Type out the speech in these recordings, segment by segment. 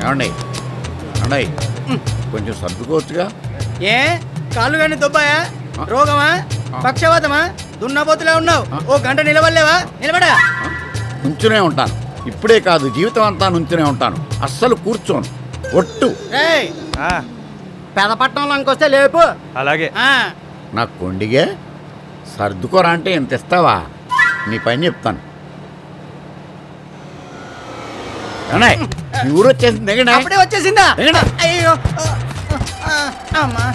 ఏమండి అన్నయ్య కొంచెం సర్దుకోవచ్చుగా. ఏ కాళ్ళు కానీ దుబ్బాయా? రోగమా? పక్షవాతమా? దున్నపోతులే ఉన్నావు. ఓ గంట నిలబడలేవా? నిలబడా. నుంచునే ఉంటాను, ఇప్పుడే కాదు జీవితం అంతా నుంచునే ఉంటాను, అస్సలు కూర్చోను. ఒట్టు పెదపట్నంలోకి వస్తే లేపు. అలాగే. నా కొండిగే సర్దుకోరా అంటే ఎంత ఇస్తావా? నీ పని చెప్తాను. ఊరు వచ్చేసింది. అప్పుడే వచ్చేసిందా? అయ్యో అమ్మా.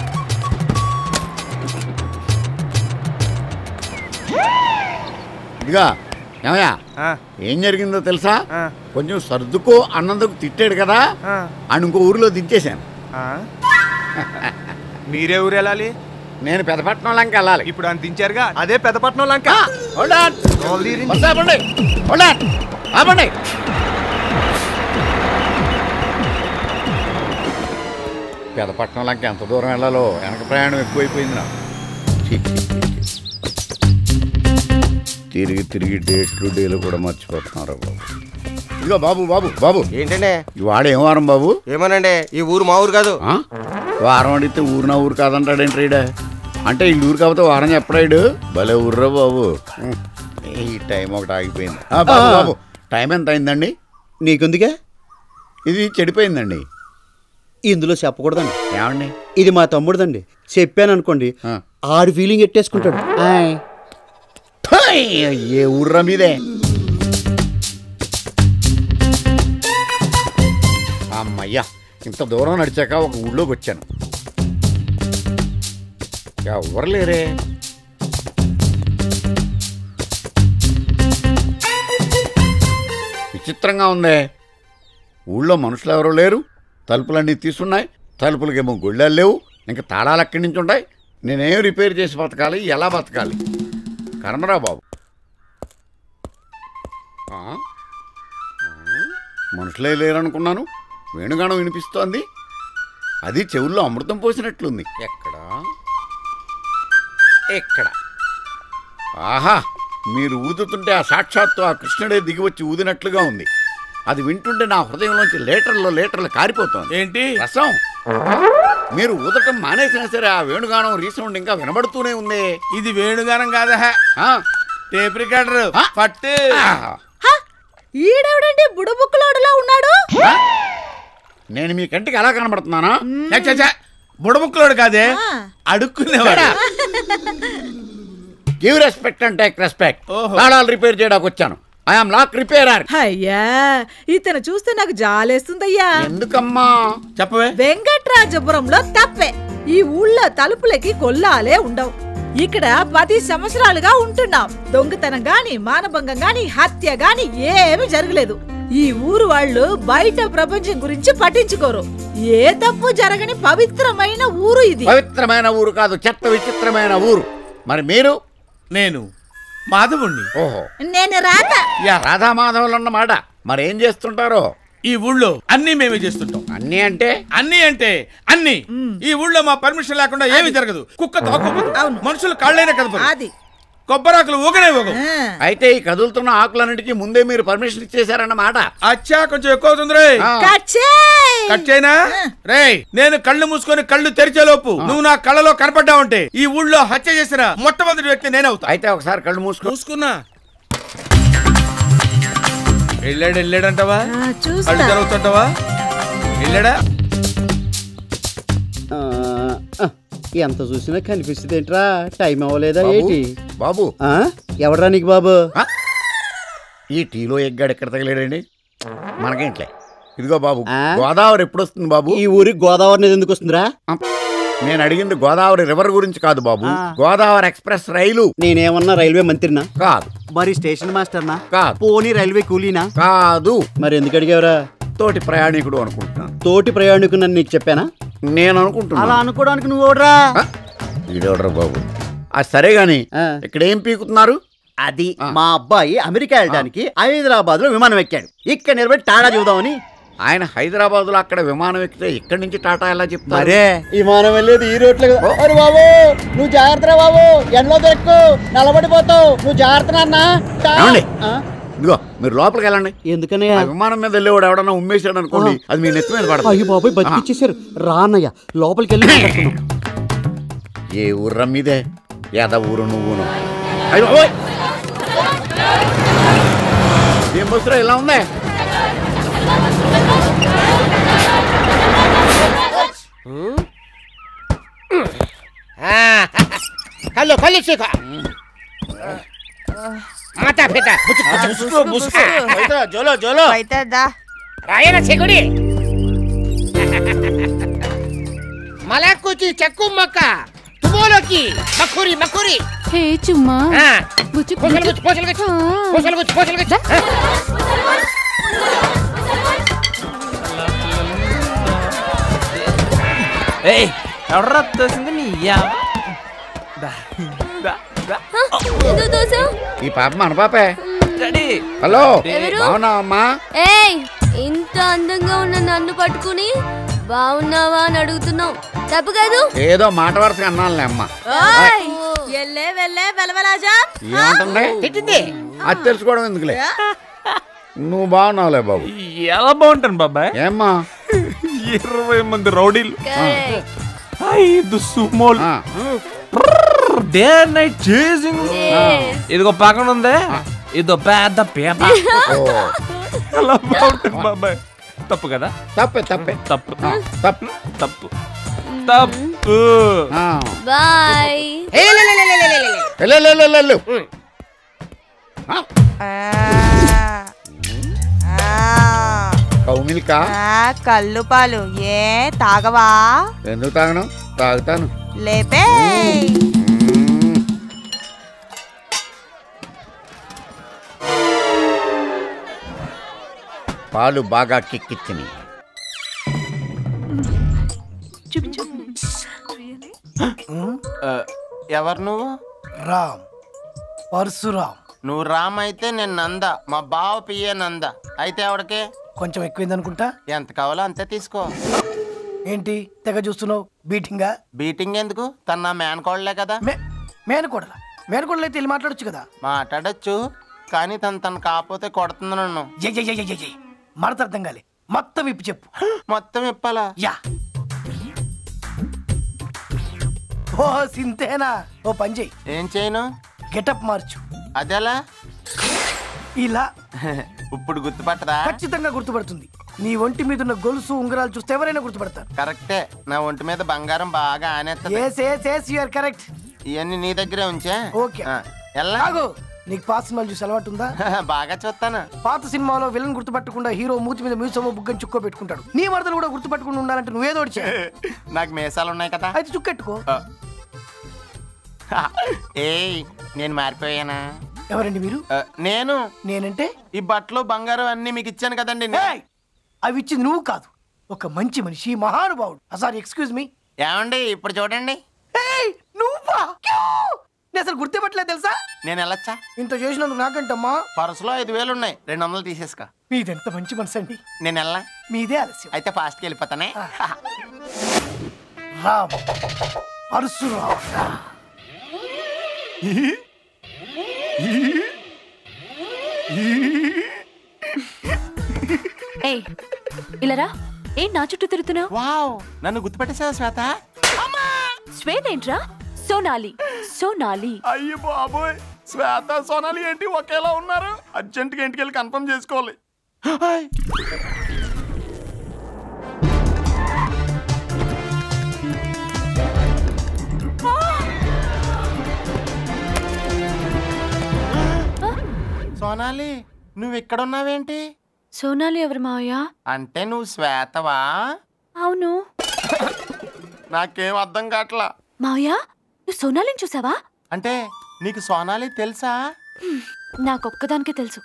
ఇదిగా ఏమయ్యా, ఏం జరిగిందో తెలుసా? కొంచెం సర్దుకో అన్నందుకు తిట్టాడు కదా అని ఇంకో ఊరిలో దించేశాను. మీరే ఊరు వెళ్ళాలి? నేను పెదపట్నం లంక వెళ్ళాలి. ఇప్పుడు అని దించారుగా, అదే పెదపట్నం లంక. ఆపండి. పెదపట్నం లంక ఎంత దూరం వెళ్ళాలో వెనక ప్రయాణం ఎక్కువైపోయింది నాకు. తిరిగి తిరిగి డేలు కూడా మర్చిపోతున్నారు బాబు. ఇదిగో బాబు బాబు బాబు. ఏంటండి ఇవాళ ఏం వారం బాబు? ఏమోనండి, ఈ ఊరు మా ఊరు కాదు. వారం అడిగితే ఊరు నా ఊరు కాదంటాడేంటి రీడా? అంటే ఈ ఊరు కాకపోతే వారం చెప్పడాడు. భలే ఊర్రా బాబు. ఈ టైం ఒకటి ఆగిపోయింది. బాబు బాబు టైం ఎంత అయిందండి? నీకెందుకే? ఇది చెడిపోయిందండి. ఇందులో చెప్పకూడదండి. ఏమండి? ఇది మా తమ్ముడుదండి. చెప్పాను అనుకోండి ఆడు ఫీలింగ్ ఎట్టేసుకుంటాడు. ఏ ఊర్రా మీదే? అమ్మయ్యా, ఇంత దూరం నడిచాక ఒక ఊళ్ళోకి వచ్చాను. ఎవరు లేరే. విచిత్రంగా ఉందే. ఊళ్ళో మనుషులు ఎవరూ లేరు, తలుపులన్నీ తీసున్నాయి, తలుపులకేమో గొళ్ళాలు లేవు, ఇంకా తాళాలు ఎక్కడి నుంచి ఉంటాయి? నేనేం రిపేర్ చేసి బతకాలి? ఎలా బతకాలి? కర్మరా బాబు. మనుషులే లేరనుకున్నాను, వేణుగానం వినిపిస్తోంది. అది చెవుల్లో అమృతం పోసినట్లుంది. ఎక్కడా? ఎక్కడ? ఆహా, మీరు ఊదుతుంటే ఆ సాక్షాత్తు ఆ కృష్ణుడే దిగివచ్చి ఊదినట్లుగా ఉంది. అది వింటుంటే నా హృదయంలోంచి లీటర్లు కారిపోతోంది. ఏంటి రసం? మీరు ఊదటం మానేసినా సరే ఆ వేణుగానం రీసౌండ్ ఇంకా వినబడుతూనే ఉంది. ఇది వేణుగానం కాదా, టేప్ రికార్డర్. పట్టు. ఈడెవడండి బుడబుక్కులోడులా ఉన్నాడు? నేను మీ కంటికి అలా కనబడుతున్నానా? బుడబుక్కులోడు కాదే, అడుక్కునేవాడు. Give respect and take respect. తాళాలు రిపేర్ చేయడానికి వచ్చాను. I'm lock repairer. అయ్యా, ఇతను చూస్తే నాకు జాలేస్తుందయ్యా. ఎందుకమ్మా? చెప్పవే. వెంకట్రాజపురంలో తప్పే. ఈ ఊళ్ళో తలుపులకి కొల్లాలే ఉండవు. ఇక్కడ 10 సంవత్సరాలుగా ఉంటున్నాం. దొంగతనం గాని, మానభంగం గాని, హత్య గాని ఏమీ జరగలేదు. ఈ ఊరు వాళ్ళు బయట ప్రపంచం గురించి పట్టించుకోరు. ఏ తప్పు జరగని పవిత్రమైన ఊరు ఇది. పవిత్రమైన ఊరు కాదు, చెత్త విచిత్రమైన ఊరు. మరి మీరు? నేను మాధవుణ్ణి. ఓహో, నేను రాధ. రాధా మాధవులు అన్నమాట. మరేం చేస్తుంటారో? ఈ ఊళ్ళో అన్ని మేమే చేస్తుంటాం. అన్ని అంటే? అన్ని. ఈ ఊళ్ళో మా పర్మిషన్ లేకుండా ఏమీ జరగదు. కుక్క తోకపోదు, మనుషులు కాళ్ళైనా కదపదు, కొబ్బరాకులు ఊగనే ఊగవు. అయితే ఈ కదులుతున్న ఆకులన్నిటికీ ముందే మీరు పర్మిషన్ ఇచ్చేసారన్నమాట. అచ్చా, కొంచెం ఎక్కువ అవుతుంది రే. కట్ చేయనా రే? నేను కళ్ళు మూసుకొని కళ్ళు తెరిచేలోపు నువ్వు నా కళ్ళలో కనపడ్డావంటే ఈ ఊళ్ళో హత్య చేసిన మొట్టమొదటి వ్యక్తి నేనవుతా. అయితే ఒకసారి కళ్ళు మూసుకున్నా. వెళ్ళాడంటావా? కళ్ళు తెరవుతుంటావా? వెళ్ళాడా? ఎంత చూసినా కనిపిస్తుంది ఏంట్రా? టైం అవ్వలేదా ఏంటి బాబు? ఎవడరా నీకు బాబు? ఈ టీలో ఎగ్గాడు ఎక్కడ తగిలేడండి? మనకేంట్లే. ఇదిగో బాబు, గోదావరి ఎప్పుడు వస్తుంది బాబు? ఈ ఊరికి గోదావరి నది ఎందుకు వస్తుందిరా? నేను అడిగింది గోదావరి రివర్ గురించి కాదు బాబు, గోదావరి ఎక్స్ప్రెస్ రైలు. నేనేమన్నా రైల్వే మంత్రినా? కాదు. మరి స్టేషన్ మాస్టర్నా? కాదు. పోనీ రైల్వే కూలీనా? కాదు. మరి ఎందుకు అడిగావురా? తోటి ప్రయాణికుడు అనుకుంటున్నాను. తోటి ప్రయాణికుడు నన్ను నీకు చెప్పానా? నేను అనుకుంటున్నా. అలా అనుకోవడానికి నువ్వు ఓడరా? వీడోడరా బాబు. సరే గాని ఇక్కడ ఏం పీకుతున్నారు? అది మా అబ్బాయి అమెరికా వెళ్ళడానికి హైదరాబాద్ లో విమానం ఎక్కాడు. ఇక్కడ నిలబెట్టి టాటా చూద్దామని. ఆయన హైదరాబాద్ లో అక్కడ విమానం ఎక్కితే ఇక్కడి నుంచి టాటా ఎలా చెప్తారు? అరే విమానం వెళ్ళేది ఈ రోడ్లో. బాబు నువ్వు జాగ్రత్త బాబు, ఎండలో దొరకు నలబడిపోతావు. నువ్వు జాగ్రత్త నాన్న. ఇదిగో మీరు లోపలికి వెళ్ళండి. ఎందుకనే ఆ విమానం మీద వెళ్ళేవాడు ఎవడన్నా ఉమ్మేసాడు అనుకోండి, అది మీ నెత్తి మీద పడదు. అయ్యో బాబాయ్ బతికిచ్చేసారు. రా అన్నయ్య లోపలికి వెళ్ళి మాట్లాడుకుందాం. ఏ ఊర్ర మీదే ఏద ఊరు నువ్వును. అయ్యో ఓయ్! ఏం బస్సురా ఇలా ఉందే? కళ్ళు కళ్ళు చీక మాతా పిత జోలో జోలో రాయన చెగుడి మలాకుచి చెక్కు మక్క తుమోలోకి మక్కురి మక్కురి హే చుమ్మా పోసలు గుచ్చు పోసలు గుచ్చు పోసలు గుచ్చు పోసలు గుచ్చు ఏయ్ ఎవడ్రా తోసింది నీ ఈ పాప మన పాపే. హలో బాగున్నావమ్మా? ఏయ్ ఇంత అందంగా ఉన్న నన్ను పట్టుకుని బాగున్నావా అని అడుగుతున్నావు, తప్పు కాదు. ఏదో మాట వరుసగా అన్నానులే అమ్మా. తిట్టింది అది తెలుసుకోవడం ఎందుకులే. నువ్వు బాగున్నావులే బాబు. ఎలా బాగుంటాను బాబాయ్? ఏమ్మా 20 మంది రౌడీలు, 5 సుమోలు, డే అండ్ నైట్ చేసింగ్. ఇదిగో పక్కన ఉందే ఇదో పెద్ద పేప. ఎలా బాగుంటుంది బాబాయ్? తప్పు కదా? తప్పే తప్పే తప్పు తప్పు తప్పు తప్పు. బాయ్. కౌమిల్కా కళ్ళు పాలు ఏ తాగవా? ఎందుకు తాగను? తాగుతాను. లేపే పాలు బాగా కిక్కిచ్చిని. ఎవరు నువ్వు? రామ్ పరశురామ్. నువ్వు రామ్ అయితే నేను నంద, మా బావ పియ్యే నంద. అయితే ఎవడికే? కొంచెం ఎక్కువైంది అనుకుంటా. ఎంత కావాలో అంతే తీసుకో. ఏంటి తెగ చూస్తున్నావు? బీటింగా? బీటింగ్ ఎందుకు? తన నా మేనకోడలే కదా. మేనకోడలా? మేనకోడలు అయితే వెళ్ళి మాట్లాడొచ్చు కదా. మాట్లాడచ్చు, కానీ తను కాకపోతే కొడుతుంది నన్ను. మడత అర్థం కాలే, మొత్తం ఇప్పి చెప్పు. మొత్తం ఇప్పాలా? యా. ఓ సింతేనా? ఓ పని చెయ్యి. ఏం చేయను? గెటప్ మార్చు. అదెలా? ఇలా. ఇప్పుడు గుర్తుపట్టదా? ఖచ్చితంగా గుర్తుపడుతుంది. నీ ఒంటి మీద ఉన్న గొలుసు ఉంగరాలు చూస్తే ఎవరైనా గుర్తుపడతారు. కరెక్టే, నా ఒంటి మీద బంగారం బాగా ఆనేస్తుంది. కరెక్ట్. ఇవన్నీ నీ దగ్గరే ఉంచే. ఓకే. ఎలా? నీకు పాత సినిమాలు చూసి అలవాటు ఉందా? బాగా చూస్తాను. పాత సినిమాలో విలన్ గుర్తుపట్టకుండా హీరో మూతి మీద మీసమో బుగ్గని చుక్కో పెట్టుకుంటాడు. నీ మరదలు కూడా గుర్తుపట్టకుండా ఉండాలంటే నువ్వేదో నాకు మీసాలు ఉన్నాయి కదా, అయితే చుక్కెట్టుకో. ఏయ్ నేను మారిపోయానా? ఎవరండి మీరు? నేనంటే ఈ బట్టలు బంగారం అన్ని మీకు ఇచ్చాను కదండి. అవి ఇచ్చింది నువ్వు కాదు, ఒక మంచి మనిషి, మహానుభావుడు. Sorry, excuse me. ఏమండి ఇప్పుడు చూడండి. నువ్వా? నేను అసలు గుర్తుపట్టలేదు తెలుసా? నేను వెళ్ళొచ్చా? ఇంత చేసినందుకు నాకంటమ్మా. పర్సులో 5,000 ఉన్నాయి, 200 తీసేసుకో. మీదెంత మంచి మనసు అండి. నేను వెళ్ళా? మీదే ఆలస్యం. అయితే ఫాస్ట్ కి వెళ్ళిపోతానే. రామ్ పరశురామ్. ఇలారా. ఏం నా చుట్టూ తిరుగుతున్నావు? వావ్, నన్ను గుర్తుపెట్టేసావా శ్వేత? శ్వేత ఏంట్రా? సోనాలి. సోనాలి. అయ్యో బాబోయ్, శ్వేత సోనాలి ఏంటి ఒకేలా ఉన్నారు? అర్జెంట్ గా ఇంటికి వెళ్ళి కన్ఫర్మ్ చేసుకోవాలి. సోనాలి నువ్వు ఇక్కడ ఉన్నావేంటి? సోనాలి ఎవరు మావయ్య? అంటే నువ్వు శ్వేతవా? అవును. నాకేం అర్థం కావట్లా. మావయ్య నువ్వు సోనాలిని చూసావా? అంటే నీకు సోనాలి తెలుసా? నాకొక్కదానికే తెలుసు,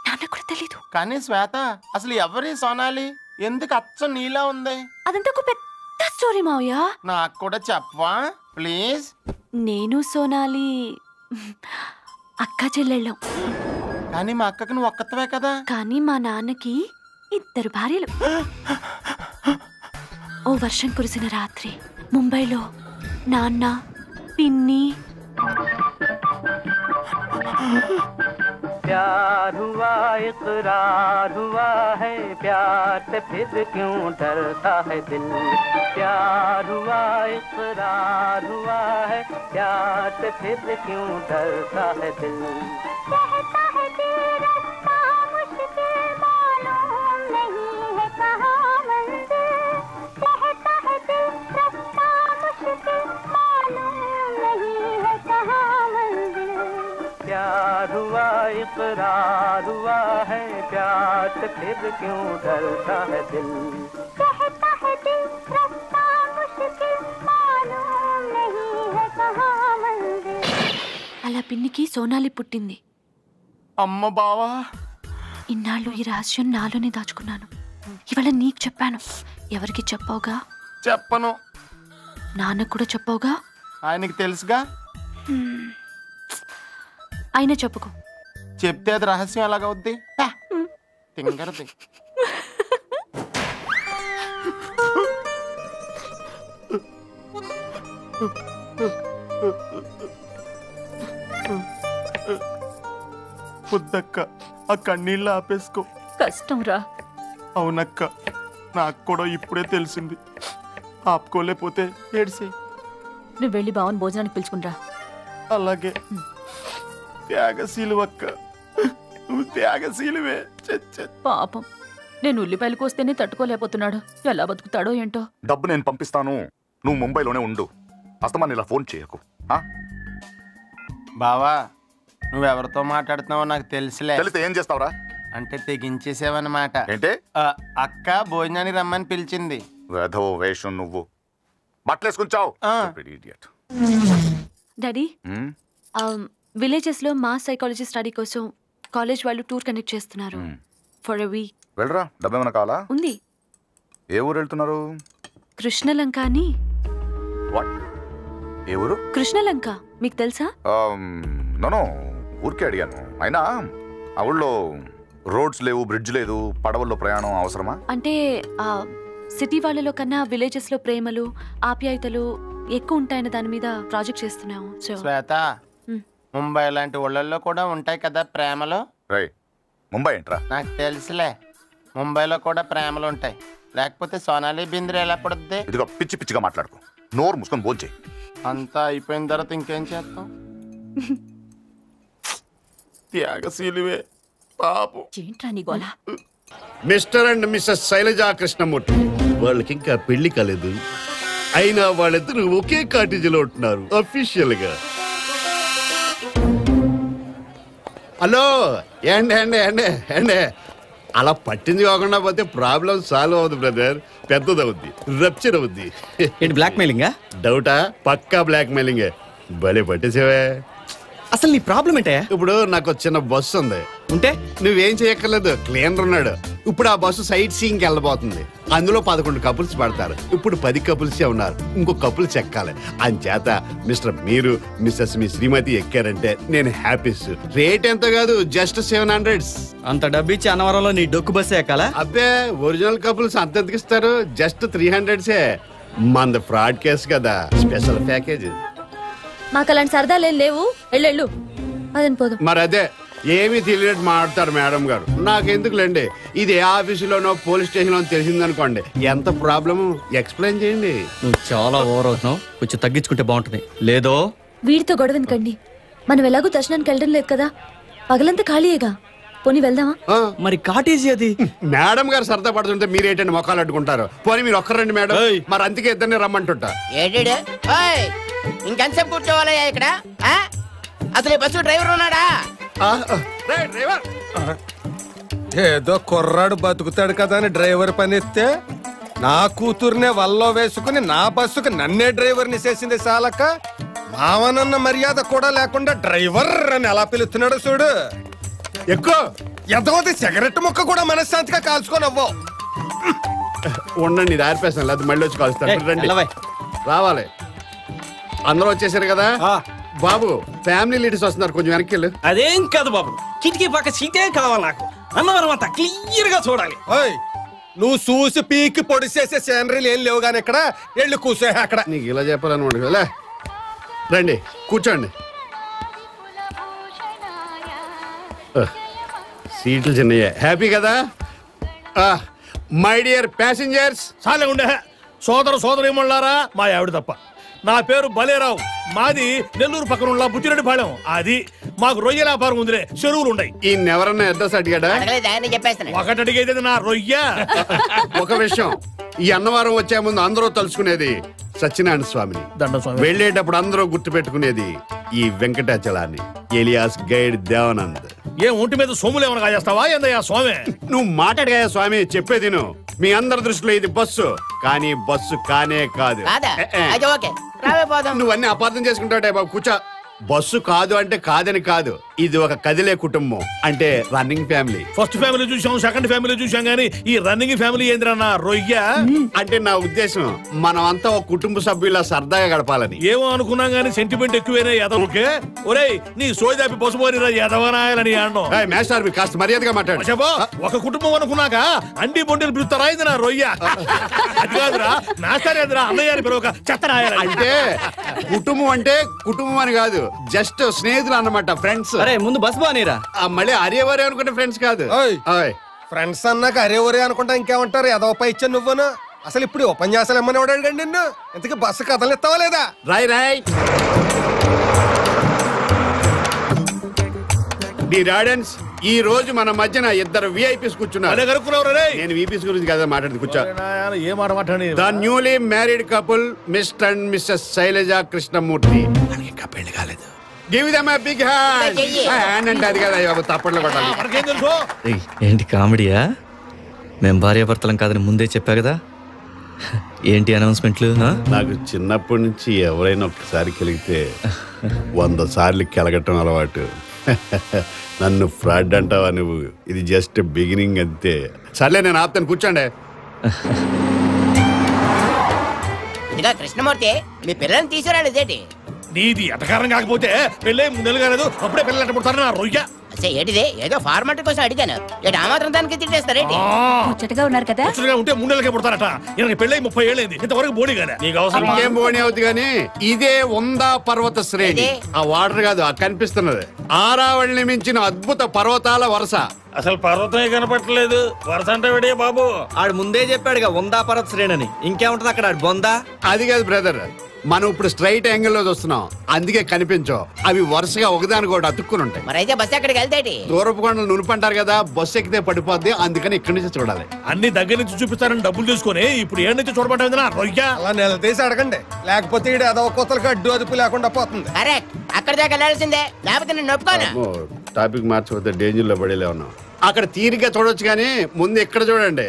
నాన్న కూడా తెలీదు. కానీ శ్వేత అసలు ఎవరి సోనాలి? ఎందుకు అచ్చం నీలా ఉంది? అదంతా ఒక పెద్ద స్టోరీ మావయ్య. నాకు కూడా చెప్పవా ప్లీజ్? నేను సోనాలి అక్క చెల్లెళ్ళం. కానీ మా అక్కకి నువ్వు ఒక్కతవే కదా. కానీ మా నాన్నకి 2 భార్యలు. ఓ వర్షం కురిసిన రాత్రి ముంబైలో నాన్న, పిన్ని, प्यार हुआ इकरार हुआ है प्यार से फिर क्यों डरता है दिल प्यार हुआ इकरार हुआ है प्यार से फिर क्यों डरता है दिल कहता है दिल रास्ता मुश्किल मालूम नहीं है कहाँ मंजिल कहता है दिल रास्ता मुश्किल मालूम नहीं है कहाँ मंजिल प्यार हुआ इकरार हुआ है प्यार से फिर क्यों डरता है दिल कहता है दिल रास्ता मुश्किल मालूम नहीं है कहाँ मंजिल అలా పిన్నికి సోనాలి పుట్టింది. అమ్మ బావా, ఇన్నాళ్ళు ఈ రహస్యం నాలోనే దాచుకున్నాను. ఇవాళ నీకు చెప్పాను. ఎవరికి చెప్పవుగా? చెప్పను. నాన్నకు కూడా చెప్పవుగా? ఆయనకి తెలుసుగా. ఆయన చెప్పుకో. చెప్తే అది రహస్యం ఎలాగవుద్ది? తింగరది. వద్దక్క, ఆ కన్నీళ్ళు ఆపేసుకో. కష్టం రా. అవునక్క, నాకు కూడా ఇప్పుడే తెలిసింది. ఆపుకోలేకపోతే ఏడ్సేయ్. నువ్వు వెళ్ళి బావన్ భోజనానికి పిలుచుకునిరా. అలాగే. త్యాగశీలు అక్క, నువ్వు త్యాగశీలువే. పాపం, నేను ఉల్లిపాయలు కోస్తేనే తట్టుకోలేకపోతున్నాడు. ఎలా బతుకుతాడో ఏంటో. డబ్బు నేను పంపిస్తాను, నువ్వు ముంబైలోనే ఉండు. అస్తమాన్ ఇలా ఫోన్ చేయకు. బావా, నువ్వెవరితో మాట్లాడుతున్నావో నాకు తెలుసులే. తెలిస్తే ఏం చేస్తావురా? అంటే తెగించేసావన్నమాట. ఏంటే? అక్క భోజనానికి రమ్మని పిలిచింది. వేధో వేషం నువ్వు. బట్టలేసుకుంటావు. డాడీ, విలేజెస్ లో మాస్ సైకాలజీ స్టడీ కోసం కాలేజ్ వాళ్ళు టూర్ కండక్ట్ చేస్తున్నారు. For a week. వెళ్ళరా, డబ్బు ఏమైనా కావాలా? ఉంది. ఏ ఊరు వెళ్తున్నారు? కృష్ణలంక అని. ఏ ఊరు? కృష్ణలంక, మీకు తెలుసా? నో, ఊరికే అడిగాను. అయినా ఆ ఊళ్ళో రోడ్స్ లేవు, బ్రిడ్జ్ లేదు, పడవల్లో ప్రయాణం అవసరమా? అంటే సిటీ వాళ్ళలో కన్నా విలేజెస్ లో ప్రేమలు ఆప్యాయతలు ఎక్కువ ఉంటాయన్న దాని మీద ప్రాజెక్ట్ చేస్తున్నాము. శ్వేత, ముంబై లాంటి ఊళ్ళల్లో కూడా ఉంటాయి కదా ప్రేమలు. ముంబై ఏంట్రా? నాకు తెలుసులే, ముంబైలో కూడా ప్రేమలు ఉంటాయి. లేకపోతే సోనాలి బింద్రే ఎలా పడుద్ది? ఇదిగో పిచ్చి పిచ్చిగా మాట్లాడుకో. నోరు మూసుకొని భోంచేయి. అంతా అయిపోయిన తర్వాత ఇంకేం చేస్తాం? త్యాగశీలువే పాపం. ఏంట్రా నీ గోల? Mr and Mrs Shailaja Krishnamurthy, వాళ్ళకి ఇంకా పెళ్లి కాలేదు. అయినా వాళ్ళిద్దరూ ఒకే కాటేజీలో ఉంటున్నారు అఫీషియల్ గా. హలో, ఏండి ఏండి ఏండి ఏండి, అలా పట్టింది కాకుండా పోతే ప్రాబ్లం సాల్వ్ అవుతుంది బ్రదర్. పెద్దదవుద్ది, రప్చర్ అవుద్ది. ఏంటి బ్లాక్ మెయిలింగా? డౌటా? పక్కా బ్లాక్ మెయిలింగే. భలే పట్టేసేవే. అసలు నీ ప్రాబ్లం ఏంటే? ఇప్పుడు నాకు చిన్న బస్సు ఉంది. ఉంటే నువ్వేం చేయక్కర్లేదు, క్లీనర్ ఉన్నాడు. ఇప్పుడు ఆ బస్సు సైట్ సీయింగ్ వెళ్ళబోతుంది. అందులో 11 కపుల్స్ పడతారు. ఇప్పుడు 10 కపుల్సే ఉన్నారు. ఇంకో కపుల్స్ ఎక్కాలి. అంచేత మిస్టర్ మీరు మిస్సెస్ మీ శ్రీమతి ఎక్కారంటే నేను హ్యాపీస్. రేట్ ఎంత కాదు, జస్ట్ 700. అంత డబ్బిచ్చి అన్నవరంలో నీ డొక్కు బస్సు ఎక్కాలా? అబ్బే, ఒరిజినల్ కపుల్స్ అంత ఎందుకిస్తారు? జస్ట్ 300సే. మంది ఫ్రాడ్ కేసు కదా, స్పెషల్ ప్యాకేజ్. మాకు అలాంటి సరదాలేం లేవు. వెళ్ళు, అదని పోదు. మరి అదే ఏమీ తెలియనట్టు మాట్లాడతారు మేడం గారు. నాకెందుకులేండి, ఇది ఏ ఆఫీసులోనో పోలీస్ స్టేషన్లో తెలిసిందనుకోండి, ఎంత ప్రాబ్లము ఎక్స్ప్లెయిన్ చేయండి. నువ్వు చాలా ఓవర్ అవుతున్నావు, కొంచెం తగ్గించుకుంటే బాగుంటుంది. లేదో వీడితో గొడవ ఎందుకండి? మనం ఎలాగో దర్శనానికి వెళ్ళడం లేదు కదా, పగలంతా ఖాళీయేగా. పోనీ వెళ్దామా? మరి కాటేజీ అది. మేడం గారు సరదా పడుతుంటే మీరేంటండి మొక్కలు అడ్డుకుంటారు? పోనీ మీరు ఒక్కరండి మేడం, మరి అందుకే ఇద్దరిని రమ్మంటుంటా. ఇంకెంతసేపు కూర్చోవాలయ్యా ఇక్కడ? అసలు ఈ బస్సు డ్రైవర్ ఉన్నాడా? ఏదో కుర్రాడు బతుకుతాడు కదా అని డ్రైవర్ పని ఎత్తే నా కూతుర్నే వల్లో వేసుకుని నా బస్సుకు నన్నే డ్రైవర్ని చేసింది సాలక. మావనన్న మర్యాద కూడా లేకుండా డ్రైవర్ అని ఎలా పిలుస్తున్నాడు చూడు. ఎక్కువ ఎంతమంది సిగరెట్ ముక్క కూడా మనశ్శాంతిగా కాల్చుకొని అవ్వవు. ఉండండి, ఇది ఆర్పేస్తాను, లేదా మళ్ళీ వచ్చి కాల్స్తాను. రావాలి, అందరూ వచ్చేసారు కదా. బాబు, ఫ్యామిలీ లీడర్స్ వస్తున్నారు, కొంచెం వెనక్కి వెళ్ళు. అదేం కాదు బాబు, కిటికీ పక్క సీటే కావాలి నాకు. అన్నవరం అంతా క్లియర్ గా చూడాలి. నువ్వు చూసి పీకి పొడి చేసే సీనరీలు ఏం లేవు కానీ ఇక్కడ వెళ్ళి కూర్చో. అక్కడ నీకు ఇలా చెప్పాలన్నమాట కదా. రండి, కూర్చోండి. సీట్లు చిన్నయ్యే. హ్యాపీ కదా? My dear passengers. చాలే ఉండే సోదరేమన్నారా మా ఆవిడ తప్ప. నా పేరు బలేరావు. మాది నెల్లూరు పక్కన ఉన్న బుచ్చిరెడ్డిపాళెం. అది మాకు రొయ్య వ్యాపారం ఉందిలే, చెరువులు ఉన్నాయి. ఈ ఎవరన్నా అడ్రస్ అడిగాడా? ఒకటి అడిగేది నా రొయ్య. ఒక విషయం, ఈ అన్నవరం వచ్చే ముందు అందరూ తలుచుకునేది సత్యనారాయణ స్వామిని. వెళ్ళేటప్పుడు అందరూ గుర్తు పెట్టుకునేది ఈ వెంకటాచలాన్ని, ఎలియాస్ గైడ్ దేవానంద్. ఏ ఒంటి మీద సోములు ఏమైనా కాజేస్తావా ఏందయ్యా స్వామి? నువ్వు మాట్లాడగా స్వామి, చెప్పేది మీ అందరి దృష్టిలో ఇది బస్సు, కానీ బస్సు కానే కాదు. నువ్వు అన్ని అపార్థం చేసుకుంటావుటే బాబు. కూర్చో. బస్సు కాదు అంటే కాదని కాదు, ఇది ఒక కదిలే కుటుంబం, అంటే రన్నింగ్ ఫ్యామిలీ. ఫస్ట్ ఫ్యామిలీ చూసాం, సెకండ్ ఫ్యామిలీ చూసాం, గానీ ఈ రన్నింగ్ ఫ్యామిలీ ఏంద్రన్నా రొయ్య? అంటే నా ఉద్దేశం మనం అంతా ఒక కుటుంబ సభ్యులా సరదాగా గడపాలని. ఏమో అనుకున్నాం గానీ సెంటిమెంట్ ఎక్కువేనే ఎదవకే. ఒరేయ్ నీ సోదాపి పసుపోని ఎదవనాయాలని అన్నాం. మేస్టార్ కాస్త మర్యాదగా మాట్లాడు. ఒక కుటుంబం అనుకున్నాక అండి బొండిలు పిలుస్తారా ఇది నా రొయ్య? అది కాదురా మేస్టార్ ఎదురా అన్నయ్య పిలవక చెత్తరాయాలి. అంటే కుటుంబం అంటే కుటుంబం అని కాదు, జస్ట్ స్నేహితులు అన్నమాట, ఫ్రెండ్స్. ముందు బస్ బానేరా. మళ్ళీ అరేవరే అనుకుంటే ఫ్రెండ్స్ కాదు. ఫ్రెండ్స్ అన్నాక అరే ఒరే అనుకుంటా ఇంకేమంటారు? ఏదో ఇచ్చా నువ్వును. అసలు ఇప్పుడు ఉపన్యాసాలు ఏమని వాడండి నిన్ను? ఇంతకీ బస్సు కథలు ఇస్తావా లేదా? రాయ్ రాడెన్స్, ఈ రోజు మన మధ్యన ఇద్దరు విఐపీస్ కూర్చున్నారు. నేను విఐపీస్ గురించి కదా మాట్లాడింది. కూర్చో. ఏ మాట మాట్లాడి? The newly married couple Mr and Mrs Shailaja Krishnamurthy. ఇంకా పెళ్లి కాలేదు. Give them a big hand. Hand అంటే అది కదా, తప్పట్లో కొట్టాలి. ఏంటి కామెడీయా? మేము భార్యాభర్తలం కాదని ముందే చెప్పా కదా. ఏంటి అనౌన్స్మెంట్లు? నాకు చిన్నప్పటి నుంచి ఎవరైనా ఒక్కసారి కెలిగితే 100 సార్లు కెలగటం అలవాటు. నన్ను ఫ్రాడ్ అంటావా నువ్వు? ఇది జస్ట్ బిగినింగ్ అంతే. సర్లే నేను ఆపుతాను, కూర్చోండి. ఇదిగా కృష్ణమూర్తి, మీ పిల్లల్ని తీసుకురాలేదేంటి? నీది ఎటకారం కాకపోతే పెళ్ళే 3 నెలలు కాలేదు, అప్పుడే పిల్లలు ఎట్ట పుడతారు నా రొయ్య? ఏంటిదే ఏదో ఫార్మాలిటీ కోసం అడిగాను. ఆ మాత్రం దానికి తిట్టేస్తారేంటి? ముచ్చటగా ఉన్నారు కదా. ముచ్చటగా ఉంటే 3 నెలలకే పుడతారట. ఈయనకి పెళ్ళై 30 ఏళ్ళైంది, ఇంతవరకు బోడి కదా. నీకు అవసరం ఏం బోని అవుతుంది కానీ ఇదే ఉందా పర్వత శ్రేణి. ఆ వాటర్ కాదు, ఆ కనిపిస్తున్నది ఆరావళిని మించిన అద్భుత పర్వతాల వరుస. అసలు పర్వతమే కనపట్టలేదు, వరుస అంటే విడే బాబు. ఆడు ముందే చెప్పాడుగా ఉందా పర్వత శ్రేణి అని. ఇంకేముంటది అక్కడ బొందా? అది కాదు బ్రదర్, మనం ఇప్పుడు స్ట్రైట్ యాంగిల్ లో చూస్తున్నాం, అందుకే కనిపించవు. అవి వరుసగా ఒకదానికొకటి అతుక్కుని ఉంటాయి. మరైతే బస్సు ఎక్కడికి వెళ్తాయి? దూరపు కొండలు నునుపంటారు కదా, బస్సు ఎక్కితే పడిపోద్ది, అందుకని ఇక్కడి నుంచి చూడాలి. అన్ని దగ్గర నుంచి చూపిస్తారని డబ్బులు తీసుకుని ఇప్పుడు ఏడు నుంచి చూడబడ్డా రొయ్య. అలా నిలదీసి అడగండి, లేకపోతే అదో కొత్తలకు అడ్డు అదుపు లేకుండా పోతుంది. అక్కడ దాకా వెళ్ళాల్సిందే, లేకపోతే నేను నొప్పుకోను. టాపిక్ మార్చిపోతే డేంజర్ లో పడేలే ఉన్నాం. అక్కడ తీరిగ్గా చూడొచ్చు కానీ ముందు ఇక్కడ చూడండి,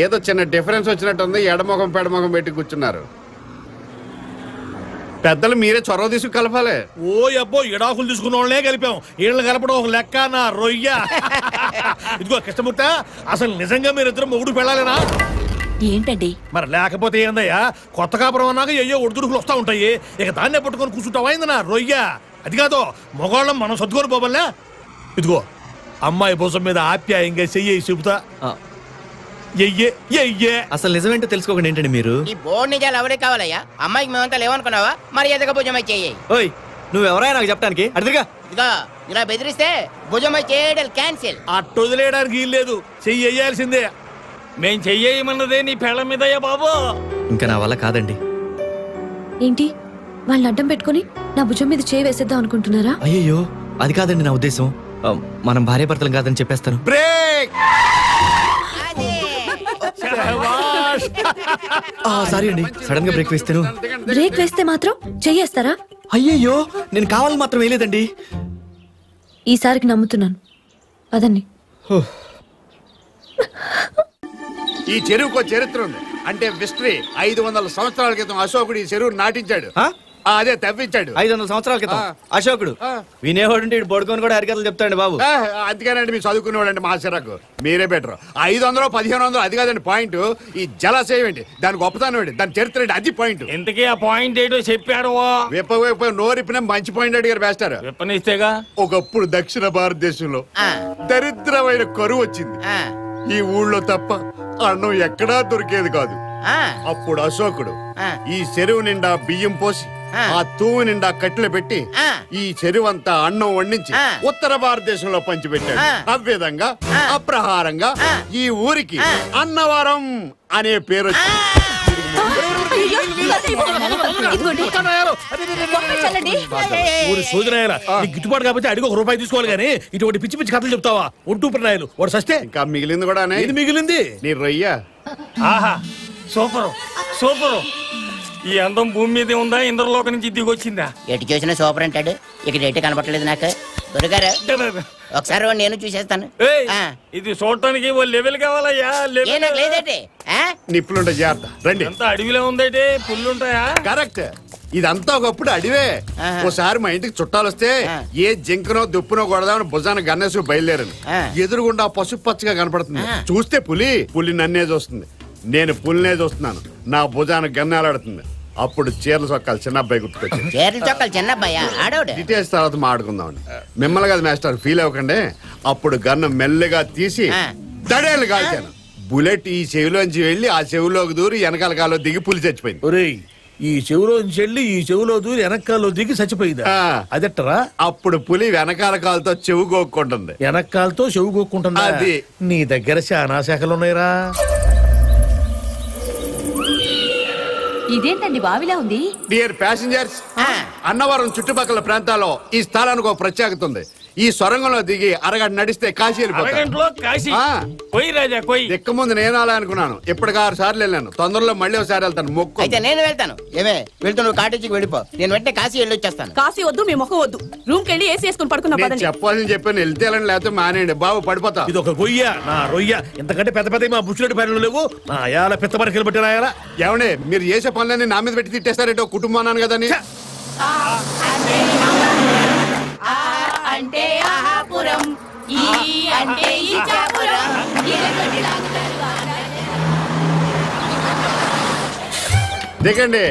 ఏదో చిన్న డిఫరెన్స్ వచ్చినట్టుంది. ఎడమొఖం పెడమొఖం పెట్టి కూర్చున్నారు. పెద్దలు మీరే చొరవ తీసుకు కలపాలి. ఓ అబ్బో, ఎడాకులు తీసుకున్న వాళ్ళనే కలిపాం, వీళ్ళని కలపడం ఒక లెక్క నా రొయ్య. ఇదిగో కృష్ణమూర్తి, అసలు నిజంగా మీరిద్దరు మొగుడు పెళ్ళాలేనా? ఏంటండి మరి లేకపోతే ఏందయ్యా, కొత్త కాపురం అన్నాక అయ్యో ఒడిదుడుకులు వస్తా ఉంటాయి, ఇక దాన్నే పట్టుకొని కూర్చుంటావా ఏందన్నా రొయ్య? అది కాదు మగవాళ్ళం మనం సర్దుకొని పోవాలనే. ఇదిగో అమ్మాయి భుజం మీద ఆప్యాయంగా చెయ్యి చెబుతా. అసలు నిజమేంటో తెలుసుకోకండి ఏంటండి మీరు? ఈ బోర్డు నిజాలు ఎవరికి కావాలయ్యా? అమ్మాయికి మేమంతా లేవనుకున్నావా? మరి ఎదగ భుజమై చెయ్యి. ఓయ్ నువ్వు ఎవరైనా నాకు చెప్పడానికి అడిదిగా. ఇదిగో ఇలా బెదిరిస్తే భుజమై చేయడం క్యాన్సిల్. అట్టు వదిలేయడానికి వీల్లేదు, చెయ్యి వేయాల్సిందే. మేం చెయ్యమన్నదే నీ పెళ్ళ మీదయ్యా బాబు. ఇంకా నా వల్ల కాదండి. ఏంటి వాళ్ళని అడ్డం పెట్టుకుని నా భుజం మీద చేయి వేసేద్దాం అనుకుంటున్నారా? అయ్యో అది కాదండి నా ఉద్దేశం. మనం భార్య భర్తలం కాదని చెప్పేస్తాను. సారీ అండి, సడన్ గా బ్రేక్ వేస్తాను. బ్రేక్ వేస్తే మాత్రం చెయ్యేస్తారా? అయ్యయ్యో నేను కావాలని మాత్రం వేయలేదండి. ఈసారికి నమ్ముతున్నాను. అదండి. ఈ చెరువుకో చరిత్ర ఉంది, అంటే హిస్టరీ. 500 సంవత్సరాల క్రితం అశోకుడు ఈ చెరువు నాటించాడు, అదే తవ్వించాడు. 500 సంవత్సరాల క్రితం అశోకుడు వినేవాడు బొడుకొని కూడా హరికథలు చెప్తాడు బాబు. అందుకేనండి మీరు చదువుకునేవాడండి మా చిరాకు. మీరే బెటర్. 500 1500 అది కాదండి పాయింట్. ఈ జలాశయం ఏంటి, దాని గొప్పతనం ఏంటి, దాని చరిత్ర ఏంటి, అది పాయింట్. ఇంతకీ ఆ పాయింట్ ఏంటో చెప్పాడు. విప్ప నోరిపిన మంచి పాయింట్ అడిగారు వేస్తారు. విప్పనిస్తేగా. ఒకప్పుడు దక్షిణ భారతదేశంలో దరిద్రమైన కరువు వచ్చింది. ఈ ఊళ్ళో తప్ప అన్నం ఎక్కడా దొరికేది కాదు. అప్పుడు అశోకుడు ఈ చెరువు నిండా బియ్యం పోసి ఆ తూము నిండా కట్టెలు పెట్టి ఈ చెరువంతా అన్నం వండించి ఉత్తర భారతదేశంలో పంచిపెట్టాడు. ఆ విధంగా అప్రహారంగా ఈ ఊరికి అన్నవరం అనే పేరు గిట్టుబాటు కాబట్టి అడిగి ₹1 తీసుకోవాలి కానీ ఇటువంటి పిచ్చి పిచ్చి కథలు చెప్తావా? ఒట్టు ప్రణాయాలు వాడు సస్తే ఇంకా మిగిలింది కూడా ఇది మిగిలింది నీ రొయ్య. ఆహా సూపరు సూపరు. ఈ అందం భూమి మీదే ఉందా ఇంద్రలోక నుంచి దిగొచ్చిందా? ఎటు చూసినా సూపర్ అంటాడు. ఇక్కడ ఎటు కనపడలేదు నాకు. దొరికారు ఒకసారి నేను చూసేస్తాను. ఇది చూడటానికి ఓ లెవెల్ కావాలయ్యా. లేదంటే నిప్పులుంటాయి జాగ్రత్త. రండి. అంతా అడవిలో ఉందంటే పుల్లుంటాయా? కరెక్ట్. ఇదంతా ఒకప్పుడు అడివే. ఓసారి మా ఇంటికి చుట్టాలు వస్తే ఏ జింకనో దుప్పునో కొడదామని భుజాన గన్నేసి బయలుదేరాను. ఎదురుగుండా పసుపు పచ్చగా కనపడుతుంది. చూస్తే పులి నన్నే చూస్తుంది. నేను పులినే చూస్తున్నాను. నా భుజాన గన్నేలాడుతుంది. అప్పుడు చీరల చొక్కాలు చిన్న అబ్బాయి గుర్తుకొచ్చింది. చీరల చొక్కాలు చిన్న అబ్బాయి డీటెయిల్స్ తర్వాత మాట్లాడుకుందామని. మిమ్మల్ని కదా మాస్టర్ ఫీల్ అవ్వకండి. అప్పుడు గన్ను మెల్లగా తీసి దడేలు కాల్చాను. బుల్లెట్ ఈ చెవిలోంచి వెళ్ళి ఆ చెవిలోకి దూరి వెనకాల కాలో దిగి పులి చచ్చిపోయింది. ఒరేయ్, ఈ చెవులోంచి వెళ్ళి ఈ చెవులో దూరి వెనకాల్లో దిగి చచ్చిపోయిందా? అదెట్టరా? అప్పుడు పులి వెనకాల కాలుతో చెవు గోక్కుంటుంది. వెనకాలతో చెవు గోక్కుంటుంది. అది నీ దగ్గర చాలా శాఖలు ఉన్నాయిరా. ఇదేంటండి బావిలా ఉంది? డియర్ ప్యాసింజర్స్, అన్నవరం చుట్టుపక్కల ప్రాంతాల్లో ఈ స్థలానికి ఒక ప్రత్యేకత ఉంది. ఈ సొరంగంలో దిగి అరగంట నడిస్తే కాశీ దిక్క ముందు నేను అలా అనుకున్నాను. ఇప్పటికి 6 సార్లు వెళ్ళాను. తొందరలో మళ్ళీ ఒకసారి వెళ్తాను. మొక్కు. అయితే నేను వెళ్తాను. ఏమే వెళ్తాను, కాటేజీకి వెళ్ళిపో. నేను వెంటనే కాశీ వెళ్ళి వచ్చేస్తాను. కాశీ వద్దు, మీ మొక్క వద్దు. రూమ్ కెళ్ళి ఏసీ వేసుకుని పడుకున్నా. చెప్పాలని చెప్పాను. వెళ్తే లేకపోతే మానేయండి బాబు, పడిపోతా. ఇది ఒక గొయ్య, నా రొయ్య. ఇంతకంటే పెద్ద పెద్ద మా బుచ్చిరెడ్డి పనులు లేవు. నా యాల పెద్ద పరికి పెట్టి రాయాలా? ఏమండి మీరు చేసే పనులన్నీ నా మీద పెట్టి తిట్టేస్తారేటో కుటుంబం అన్నాను కదా అని. అంటే ఆహాపురం, ఈ అంటే ఈచాపురం. దిగండి.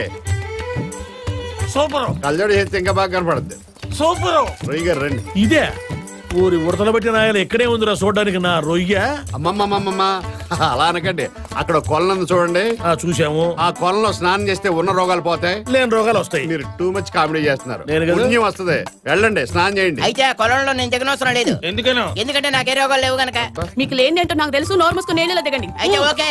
సూపర్. కళ్ళజోడు చేస్తే ఇంకా బాగా కనపడుద్ది. సూపర్. రొయ్య గారు రండి. ఇదే ఊరి ఉడతలు బట్టి నాయలు ఇక్కడే ఉందిరా చూడడానికి నా రొయ్య. అమ్మమ్మమ్మమ్మ అలా అనకండి. అక్కడ కొలను చూడండి. చూసాము. ఆ కొలంలో స్నానం చేస్తే ఉన్న రోగాలు పోతాయి, లేని రోగాలు వస్తాయి. మీరు టూ మచ్ కామెడీ చేస్తున్నారు. పుణ్యం వస్తుంది. వెళ్ళండి, స్నానం చేయండి. అయితే ఆ కొలంలో నేను దిగనవసరం లేదు. ఎందుకనో? ఎందుకంటే నాకే రోగాలు లేవు కనుక. మీకు లేనిదేంటో నాకు తెలుసు. నోరు మూసుకొని నేను దిగండి. అయితే ఓకే.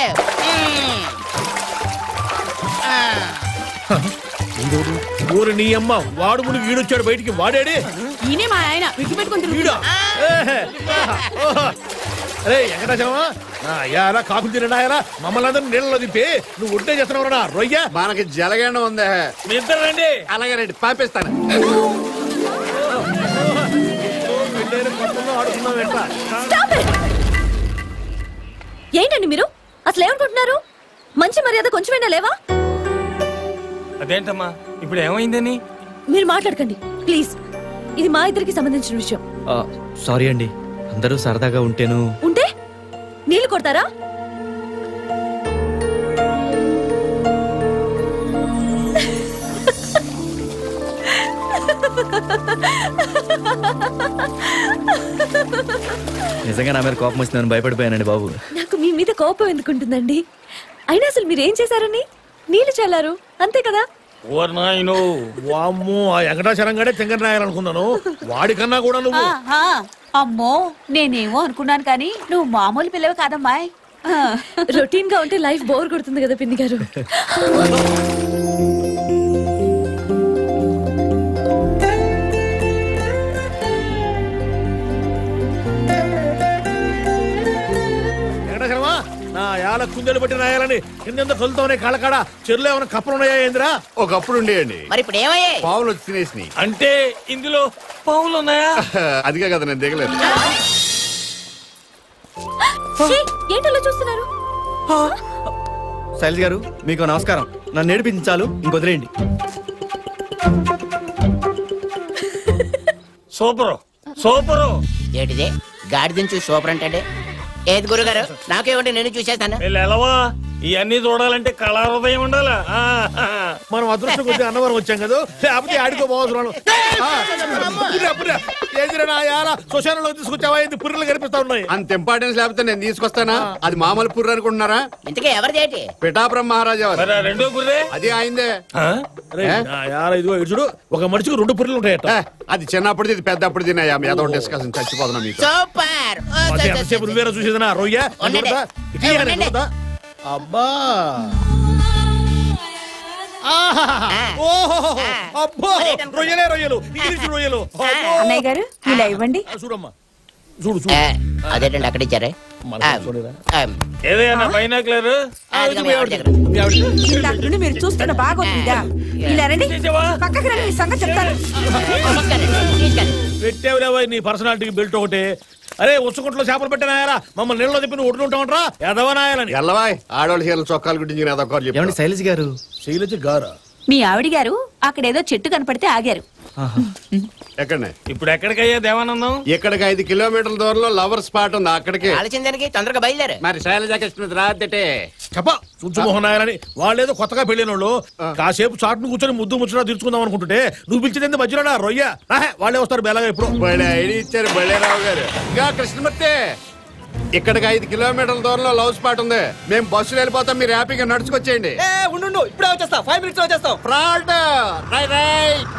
ఊరి నీ అమ్మ వాడు మునిగి ఈడొచ్చాడు బయటికి. వాడేడే ఈయనే మా ఆయన విగ్గు పెట్టుకుని తిరుగుతాడు. అరే వెంకటాచలమా, అయ్యారా కాకులు తినడాయరా మమ్మల్ని అందరూ నీళ్ళలో దింపి నువ్వు ఉంటే చేస్తున్నావురా రొయ్య. మనకి జలగండ ఉందే. మీ ఇద్దరు రండి. అలాగే రండి, పంపిస్తాను. ఏంటండి మీరు అసలు ఏమనుకుంటున్నారు? మంచి మర్యాద కొంచెమైనా లేవా? అదేంటమ్మా ఇప్పుడు ఏమైందని? మీరు మాట్లాడకండి ప్లీజ్. ఇది మా ఇద్దరికి సంబంధించిన విషయం. సారీ అండి, అందరూ సరదాగా ఉంటేను. ఉంటే నీళ్లు కొడతారా? నిజంగా నా మీద కోపం వచ్చిందని భయపడిపోయానండి బాబు. నాకు మీ మీద కోపం ఎందుకుంటుందండి? అయినా అసలు మీరేం చేశారని నీళ్లు చల్లారు అంతే కదా. వామ్మో, ఆ వెంకటాచలంగానే తింగర రాయాలనుకున్నాను. వాడికన్నా కూడా నువ్వు. అమ్మో నేనేమో అనుకున్నాను కానీ నువ్వు మామూలు పిల్లవి కాదమ్మాయి. రొటీన్ గా ఉంటే లైఫ్ బోర్ కొడుతుంది కదా పిన్ని గారు. నా యాల కుందెలు బట్టి రాయాలని కింద కలుతానే కాళ్ళకాడ చెరువులో ఏమైనా కప్పలు ఉన్నాయా ఏంద్రా? ఒకప్పుడు ఉండేయండి. మరి ఇప్పుడు ఏమయ్యాయి? పావులు వచ్చి తినేసినాయి. అంటే ఇందులో పావులు ఉన్నాయా? అదిగా కదా నేను దిగలేదు. ఏంటలా చూస్తున్నారు? శైలజ గారు మీకు నమస్కారం. నన్ను నేర్పించాలు ఇంకొదిలేయండి. Super super. ఏంటిది గాడిదని చూసి సూపర్ అంటే? ఏది గురుగారు నాకేమంటే నేను చూసేస్తాను. ఎలవా ఇవన్నీ చూడాలంటే కళాహృదయం ఉండాలా. మనం అదృష్టం కొద్ది అన్నవరం వచ్చాం కదా, లేకపోతే ఆడికో పోవసరం. శ్మశానంలో తీసుకొచ్చావా? పుర్రెలు కనిపిస్తా ఉన్నాయి. అంత ఇంపార్టెన్స్ లేకపోతే నేను తీసుకొస్తానా? అది మామూలు పుర్రె అనుకుంటున్నారా? ఇంతకీ ఎవరిదేటి? పిఠాపురం మహారాజా రెండో పుర్రే అది ఆయనదే. ఇదిగో చూడు, ఒక మనిషికి 2 పుర్రెలు ఉంటాయట. అది చిన్నప్పుడు ఇది పెద్దప్పుడు తిన్నాయా? ఏదో డిస్కషన్ చచ్చిపోతున్నా మీకు. సూపర్. నువ్వేరా చూసేదనా రొయ్య? అబ్బా రొయ్యలే రొయ్యలు, ఇంగ్లీష్ రొయ్యలు. అన్నయ్య గారు ఇలా ఇవ్వండి. చూడమ్మా, చూడు అదేంటండి అక్కడ ఇచ్చారే? ఏదైనా బైనాక్లర్ మీరు చూస్తున్న బాగోతుందా? ఇలా రండి, పక్కకి రండి, మీ సంగతి చెప్తాను. పెట్టావులేవా నీ పర్సనాలిటీకి బెల్ట్ ఒకటే. అరే ఉచ్చుకుంట్లో చేపలు పెట్టినాయారా? మమ్మల్ని నీళ్ళలో తిప్పి నువ్వు ఒడ్డుంటావుంట్రా ఎదవనాయాలని. ఎల్లవాయ్ ఆడవాళ్ళ చీరలు చొక్కాల గురించి శైలజ గారు. శైలజ గారా? మీ ఆవిడ గారు అక్కడేదో చెట్టు కనపడితే ఆగారు. ఎక్కడనే? ఇప్పుడు ఎక్కడికయ్యా దేవానందం? ఇక్కడికి 5 కిలోమీటర్ల దూరంలో లవర్ స్పాట్ ఉంది, అక్కడికి. ఆలోచించడానికి తొందరగా బయలుదేరు. మరి శైలజకృష్ణ రాదటే చెప్పా సుంచుమోహనాయలని వాళ్ళేదో కొత్తగా పెళ్ళిన వాళ్ళు కాసేపు చాటును కూర్చొని ముద్దు ముచ్చట తీర్చుకుందాం అనుకుంటుంటే నువ్వు పిలిచేది మధ్యలో రొయ్య. వాళ్ళే వస్తారు బెల్లగా. ఇప్పుడు ఐడి ఇచ్చారు బళ్ళేరావు గారు. ఇంకా కృష్ణమూర్తి, ఇక్కడికి 5 కిలోమీటర్ల దూరంలో లవ్ స్పాట్ ఉంది. మేము బస్సులు వెళ్ళిపోతాం, మీరు హ్యాపీగా నడుచుకొచ్చేయండి. ఉండు, ఇప్పుడే వచ్చేస్తా. 5 minutes లో వచ్చేస్తాం. Fraud right.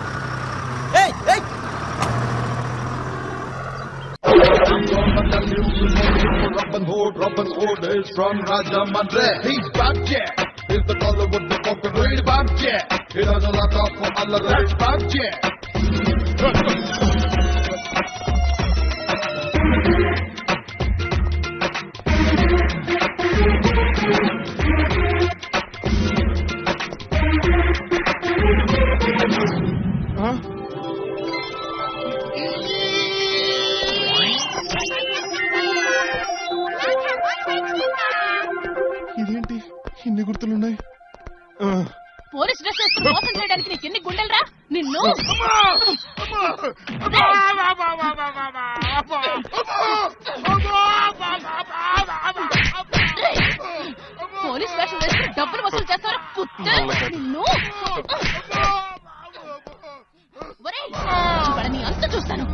Robin Hood is from Rajamandre. He's back, yeah. He's the color with the cock and read back, yeah. He does a lot of for all the rich back, yeah. Huh? ఇదేంటి ఇన్ని గుర్తులున్నాయి? Police dress వేసుకుని మోసం చేయడానికి నీకు ఎన్ని గుండెలరా? నిన్ను police వేషం వేసుకుని డబ్బులు వసూలు చేస్తారా? నిన్ను ఇవాళ నీ అంత చూస్తాను.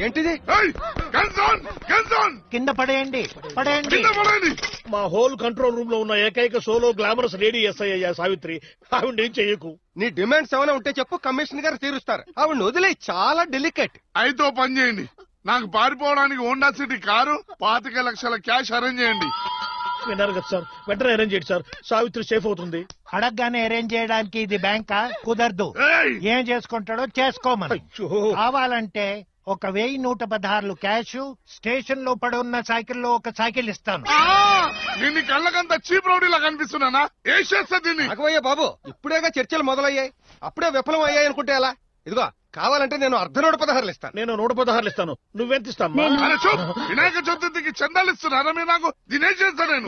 ఏంటిది? కింద పడేయండి, పడేయండి. మా హోల్ కంట్రోల్ రూమ్ లో ఉన్న ఏకైక సోలో గ్లామరస్ లేడీ ఎస్ఐ అయ్యా సావిత్రి. ఆవిడ ఏం చెయ్యకు. నీ డిమాండ్స్ ఏమైనా ఉంటే చెప్పు, కమిషనర్ గారు తీరుస్తారు. ఆవిడ వదిలే, చాలా డెలికేట్. అయితే పని చేయండి, నాకు పారిపోవడానికి హోండా సిటీ కారు 25 లక్షల క్యాష్ అరేంజ్ చేయండి. విన్నారు కదా సార్, వెంటనే అరేంజ్ చేయండి సార్. సావిత్రి సేఫ్ అవుతుంది. అడగగానే అరేంజ్ చేయడానికి ఇది బ్యాంకా? కుదరదు. ఏం చేసుకుంటాడో చేసుకోమని. కావాలంటే 1116 క్యాష్, స్టేషన్ లో పడి ఉన్న సైకిల్లో ఒక సైకిల్ ఇస్తాను. దీన్ని కళ్ళకంత చీప్ రౌడీలా కనిపిస్తున్నానా? ఏ చేస్తా దీన్ని? అగవయ్యా బాబు, ఇప్పుడేగా చర్చలు మొదలయ్యాయి, అప్పుడే విఫలం అయ్యాయి అనుకుంటే ఎలా? ఇదిగో కావాలంటే నేను 116 ఇస్తాను. నేను 116 ఇస్తాను. నువ్వెంత ఇస్తాను? వినాయక చతుర్థికి చందాలు ఇస్తున్నారా మీరు నాకు? దీనే చేస్తా నేను.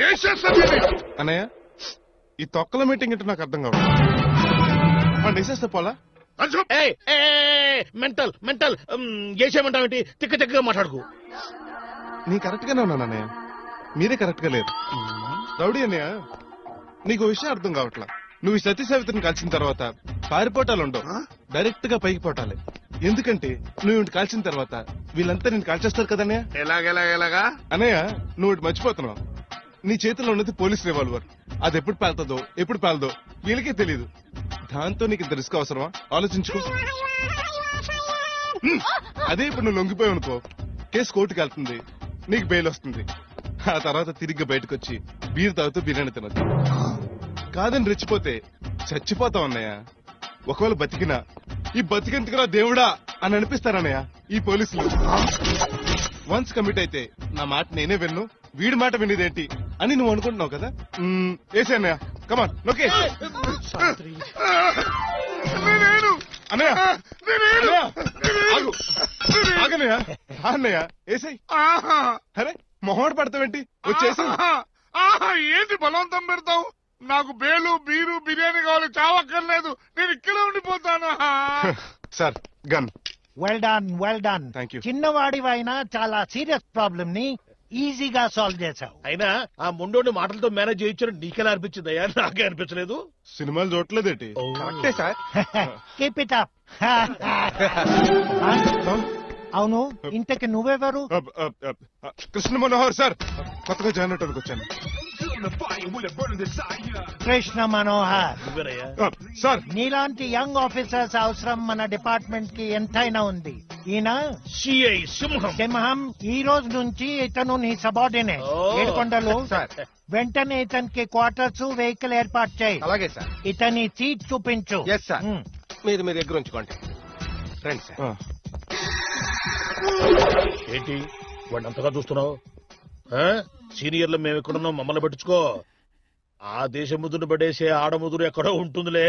ఏ చేస్తా అన్నయ్య, ఈ తొక్కల మీటింగ్ అంటే నాకు అర్థం కావాలి. వేసేస్తే పోలా? మెంటల్ మెంటల్ చేసేయమంటావేంటి? తిక్క తిక్కగా మాట్లాడుకో. నీ కరెక్ట్ గానే ఉన్నాను అన్నయ్య, మీరే కరెక్ట్ గా లేరు. రౌడీ అన్నయ్య, నీకు విషయం అర్థం కావట్లా. నువ్వు ఈ సతీ సావిత్రిని కలిసిన తర్వాత పారిపోటాలు ఉండవు, డైరెక్ట్ గా పైకి పోటాలి. ఎందుకంటే నువ్వు ఇంటి కాల్చిన తర్వాత వీళ్ళంతా నేను కాల్చేస్తారు కదన్నయ్య. ఎలాగెలాగెలాగా? అన్నయ్య, నువ్వు ఇటు మర్చిపోతున్నావు. నీ చేతిలో ఉన్నది పోలీస్ రివాల్వర్. అది ఎప్పుడు పేలుతుందో ఎప్పుడు పేలదో వీళ్ళకే తెలియదు. దాంతో నీకు ఇంత రిస్క్ అవసరమా? ఆలోచించుకో. అదే ఇప్పుడు నువ్వు లొంగిపోయావు అనుకో, కేసు కోర్టుకు వెళ్తుంది, నీకు బెయిల్ వస్తుంది. ఆ తర్వాత తిరిగి బయటకు వచ్చి బీర్ తాగుతూ బిర్యానీ తినొచ్చు. కాదని రెచ్చిపోతే చచ్చిపోతావు అన్నయ్య. ఒకవేళ బతికినా ఈ బతికెందుకురా దేవుడా అని అనిపిస్తారన్నయ్య ఈ పోలీసులు. వన్స్ కమిట్ అయితే నా మాట నేనే విన్ను, వీడి మాట వినేదేంటి అని నువ్వు అనుకుంటున్నావు కదా. ఏసే అన్నయ్య, కమాన్ లోకేష్. అన్నయ్య ఆగన్నయ్య, అన్నయ్య ఏసై. అరే మొహమాట పడతావేంటి? వచ్చేసి ఏంటి బలవంతం పెడతావు? నాకు బేలు బీరు బిర్యానీ కావాలి, చావక్కర్లేదు. నేను ఇక్కడే ఉండిపోతాను. Sir gun. Well done. చిన్నవాడివైనా చాలా సీరియస్ ప్రాబ్లమ్ ని ఈజీగా సాల్వ్ చేశావు. అయినా ఆ ముండోని మాటలతో మేనేజ్ చేయించడం నీకెలా అనిపించింది అయ్యా? నాకే అనిపించలేదు. సినిమాలు చూడలేదేటి? కరెక్టే సార్. Keep it up. అవును, ఇంతకి నువ్వెవరు? కృష్ణ మనోహర్ సార్, కొత్తగా జాయిన్ అవడానికి వచ్చాను. కృష్ణ మనోహర్ సార్, నీలాంటి యంగ్ ఆఫీసర్స్ అవసరం మన డిపార్ట్మెంట్ కి ఎంతైనా ఉంది. ఈయన సిఐ సింహం. ఈ రోజు నుంచి ఇతను నీ సబార్డినేట్. ఏడుకొండలు వెంటనే ఇతనికి క్వార్టర్స్ వెహికల్ ఏర్పాటు చేయి. అలాగే సార్. ఇతని సీట్ చూపించు. మీరు మీ దగ్గర ఉంచుకోండి. రండి సార్. ఏంటి వాడిని అంతగా చూస్తున్నావు? సీనియర్లు మేము ఎక్కడున్నాం, మమ్మల్ని పట్టించుకో. ఆ దేశ ముదురు పడేసే ఆడముదురు ఎక్కడో ఉంటుందిలే.